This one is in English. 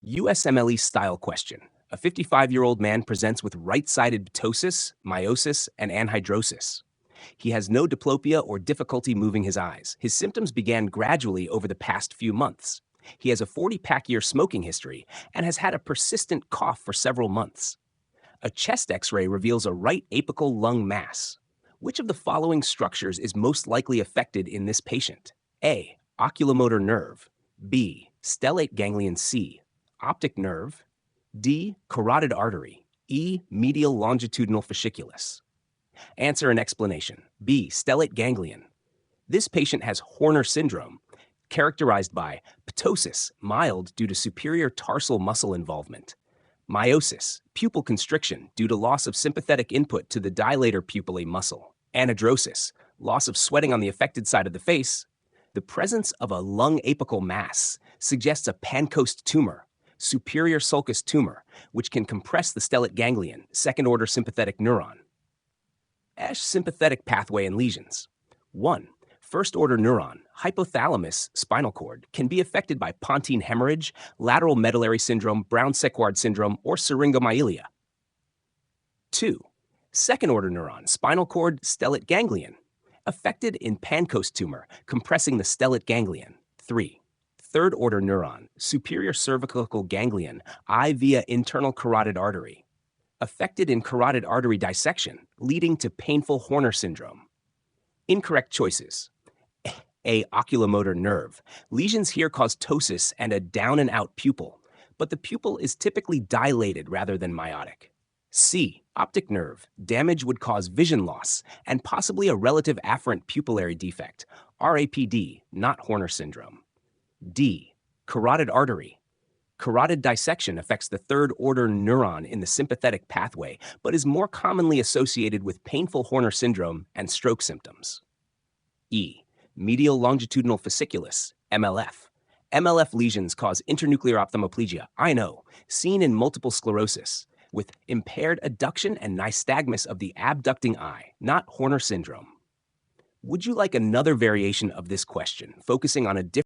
USMLE style question. A 55-year-old man presents with right-sided ptosis, meiosis, and anhidrosis. He has no diplopia or difficulty moving his eyes. His symptoms began gradually over the past few months. He has a 40-pack year smoking history and has had a persistent cough for several months. A chest x-ray reveals a right apical lung mass. Which of the following structures is most likely affected in this patient? A. Oculomotor nerve. B. Stellate ganglion C. Optic nerve. D. Carotid artery. E. Medial longitudinal fasciculus. Answer and explanation. B. Stellate ganglion. This patient has Horner syndrome, characterized by ptosis, mild due to superior tarsal muscle involvement. Meiosis, pupil constriction due to loss of sympathetic input to the dilator pupillae muscle. Anhidrosis, loss of sweating on the affected side of the face. The presence of a lung apical mass suggests a Pancoast tumor, superior sulcus tumor, which can compress the stellate ganglion, second-order sympathetic neuron. ASH sympathetic pathway and lesions. 1. First-order neuron, hypothalamus, spinal cord, can be affected by pontine hemorrhage, lateral medullary syndrome, Brown-Séquard syndrome, or syringomyelia. 2. Second-order neuron, spinal cord, stellate ganglion, affected in Pancoast tumor, compressing the stellate ganglion. 3. Third-order neuron, superior cervical ganglion, eye via internal carotid artery, affected in carotid artery dissection, leading to painful Horner syndrome. Incorrect choices. A. Oculomotor nerve. Lesions here cause ptosis and a down-and-out pupil, but the pupil is typically dilated rather than miotic. C. Optic nerve. Damage would cause vision loss and possibly a relative afferent pupillary defect, RAPD, not Horner syndrome. D. Carotid artery. Carotid dissection affects the third-order neuron in the sympathetic pathway, but is more commonly associated with painful Horner syndrome and stroke symptoms. E. Medial longitudinal fasciculus, MLF. MLF lesions cause internuclear ophthalmoplegia, I know, seen in multiple sclerosis, with impaired adduction and nystagmus of the abducting eye, not Horner syndrome. Would you like another variation of this question, focusing on a different